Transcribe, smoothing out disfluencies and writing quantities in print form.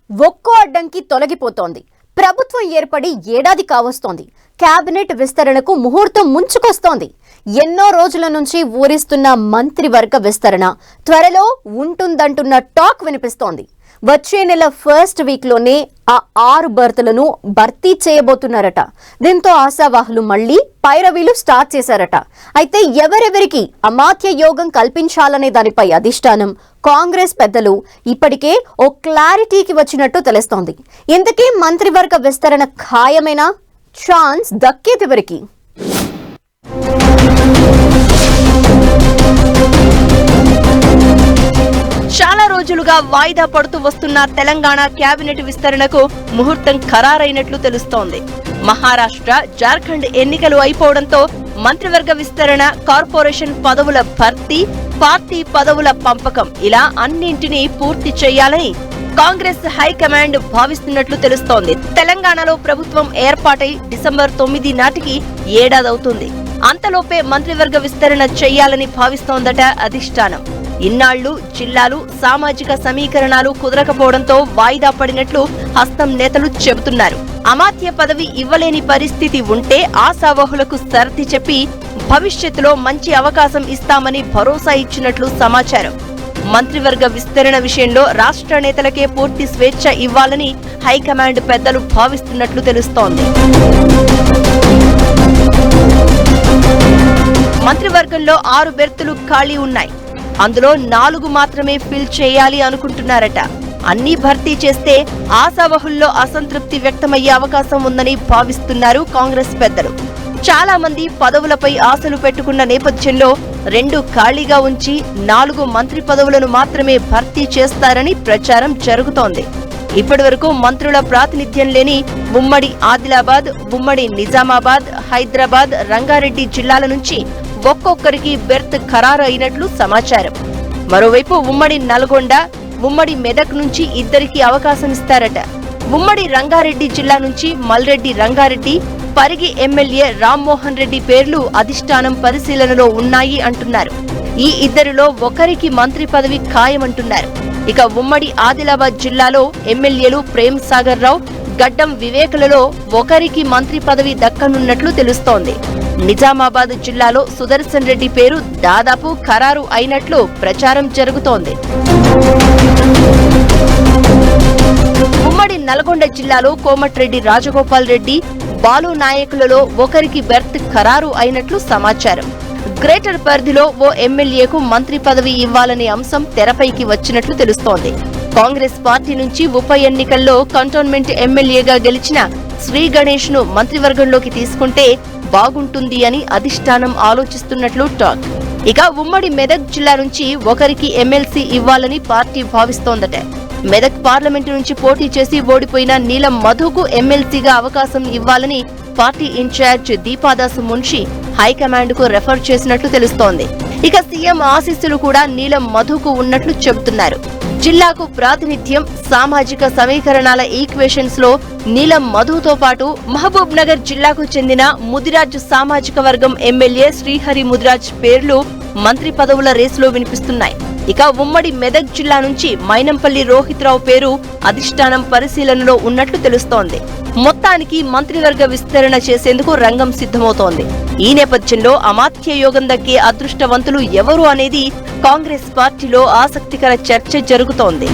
ఒక్కో అడ్డంకి తొలగిపోతోంది. ప్రభుత్వం ఏర్పడి ఏడాది కావస్తోంది. కేబినెట్ విస్తరణకు ముహూర్తం ముంచుకొస్తోంది. ఎన్నో రోజుల నుంచి ఊరిస్తున్న మంత్రివర్గ విస్తరణ త్వరలో ఉంటుందంటున్న టాక్ వినిపిస్తోంది. వచ్చే నెల ఫస్ట్ వీక్ లోనే ఆ 6 బర్తులను భర్తీ చేయబోతున్నారట. దీంతో ఆశావాహులు మళ్లీ పైరవీలు స్టార్ట్ చేశారట. అయితే ఎవరెవరికి అమాత్య యోగం కల్పించాలనే దానిపై అధిష్టానం, కాంగ్రెస్ పెద్దలు ఇప్పటికే ఓ క్లారిటీకి వచ్చినట్టు తెలుస్తోంది. ఇంతకీ మంత్రివర్గ విస్తరణ ఖాయమేనా? ఛాన్స్ దక్కేదెవరికి? చాలా రోజులుగా వాయిదా పడుతూ వస్తున్న తెలంగాణ కేబినెట్ విస్తరణకు ముహూర్తం ఖరారైనట్లు తెలుస్తోంది. మహారాష్ట్ర, జార్ఖండ్ ఎన్నికలు అయిపోవడంతో మంత్రివర్గ విస్తరణ, కార్పొరేషన్ పదవుల భర్తీ, పార్టీ పదవుల పంపకం ఇలా అన్నింటినీ పూర్తి చేయాలని కాంగ్రెస్ హైకమాండ్ భావిస్తున్నట్లు తెలుస్తోంది. తెలంగాణలో ప్రభుత్వం ఏర్పాటై డిసెంబర్ 9 నాటికి ఏడాదవుతుంది. అంతలోపే మంత్రివర్గ విస్తరణ చేయాలని భావిస్తోందట అధిష్టానం. ఇన్నాళ్లు జిల్లాలు, సామాజిక సమీకరణాలు కుదరకపోవడంతో వాయిదా పడినట్లు హస్తం నేతలు చెబుతున్నారు. అమాత్య పదవి ఇవ్వలేని పరిస్థితి ఉంటే ఆశావహులకు సర్ది చెప్పి భవిష్యత్తులో మంచి అవకాశం ఇస్తామని భరోసా ఇచ్చినట్లు సమాచారం. మంత్రివర్గ విస్తరణ విషయంలో రాష్ట్ర నేతలకే పూర్తి స్వేచ్ఛ ఇవ్వాలని హైకమాండ్ పెద్దలు భావిస్తున్నట్లు తెలుస్తోంది. మంత్రివర్గంలో 6 బెర్తులు ఖాళీ ఉన్నాయి. అందులో 4 మాత్రమే ఫిల్ చేయాలి అనుకుంటున్నారట. అన్ని భర్తీ చేస్తే ఆశావహుల్లో అసంతృప్తి వ్యక్తమయ్యే అవకాశం ఉందని భావిస్తున్నారు కాంగ్రెస్ పెద్దలు. చాలా మంది పదవులపై ఆశలు పెట్టుకున్న నేపథ్యంలో 2 ఖాళీగా ఉంచి 4 మంత్రి పదవులను మాత్రమే భర్తీ చేస్తారని ప్రచారం జరుగుతోంది. ఇప్పటివరకు మంత్రుల ప్రాతినిధ్యం లేని ఉమ్మడి ఆదిలాబాద్, ఉమ్మడి నిజామాబాద్, హైదరాబాద్, రంగారెడ్డి జిల్లాల నుంచి ఒక్కొక్కరికి బెర్త్ ఖరారు అయినట్లు సమాచారం. మరోవైపు ఉమ్మడి నల్గొండ, ఉమ్మడి మెదక్ నుంచి 2కి అవకాశం ఇస్తారట. ఉమ్మడి రంగారెడ్డి జిల్లా నుంచి మల్రెడ్డి రంగారెడ్డి, పరిగి ఎమ్మెల్యే రామ్మోహన్ రెడ్డి పేర్లు అధిష్టానం పరిశీలనలో ఉన్నాయి అంటున్నారు. ఈ 2లో ఒకరికి మంత్రి పదవి ఖాయమంటున్నారు. ఇక ఉమ్మడి ఆదిలాబాద్ జిల్లాలో ఎమ్మెల్యేలు ప్రేమ్ సాగర్ రావు, గడ్డం వివేకులలో ఒకరికి మంత్రి పదవి దక్కనున్నట్లు తెలుస్తోంది. నిజామాబాద్ జిల్లాలో సుదర్శన్ రెడ్డి పేరు దాదాపు ఖరారు అయినట్లు ప్రచారం జరుగుతోంది. ఉమ్మడి నల్గొండ జిల్లాలో కోమటిరెడ్డి రాజగోపాల్ రెడ్డి, బాలు నాయకులలో ఒకరికి బెర్త్ ఖరారు అయినట్లు సమాచారం. గ్రేటర్ పరిధిలో ఓ ఎమ్మెల్యేకు మంత్రి పదవి ఇవ్వాలనే అంశం తెరపైకి వచ్చినట్లు తెలుస్తోంది. కాంగ్రెస్ పార్టీ నుంచి ఉప ఎన్నికల్లో కంటోన్మెంట్ ఎమ్మెల్యేగా గెలిచిన శ్రీ గణేష్ ను మంత్రివర్గంలోకి తీసుకుంటే బాగుంటుంది అని అధిష్టానం ఆలోచిస్తున్నట్లు టాక్. ఇక ఉమ్మడి మెదక్ జిల్లా నుంచి ఒకరికి ఎమ్మెల్సీ ఇవ్వాలని పార్టీ భావిస్తోందట. మెదక్ పార్లమెంటు నుంచి పోటీ చేసి ఓడిపోయిన నీలం మధుకు ఎమ్మెల్సీగా అవకాశం ఇవ్వాలని party incharge Deepa Das Munshi high command కు రెఫర్ చేసినట్లు తెలుస్తోంది. ఇక సీఎం ఆశీస్సులు కూడా నీలం మధుకు ఉన్నట్లు చెబుతున్నారు. జిల్లాకు ప్రాతినిధ్యం, సామాజిక సమీకరణాల ఈక్వేషన్స్ లో నీలం మధుతో పాటు మహబూబ్ నగర్ జిల్లాకు చెందిన ముదిరాజ్ సామాజిక వర్గం ఎమ్మెల్యే శ్రీహరి ముదిరాజ్ పేర్లు మంత్రి పదవుల రేసులో వినిపిస్తున్నాయి. ఇక ఉమ్మడి మెదక్ జిల్లా నుంచి మైనంపల్లి రోహిత్ రావు పేరు అధిష్టానం పరిశీలనలో ఉన్నట్లు తెలుస్తోంది. మొత్తానికి మంత్రివర్గ విస్తరణ చేసేందుకు రంగం సిద్ధమవుతోంది. ఈ నేపథ్యంలో అమాత్య యోగం దక్కే అదృష్టవంతులు ఎవరు అనేది కాంగ్రెస్ పార్టీలో ఆసక్తికర చర్చ జరుగుతోంది.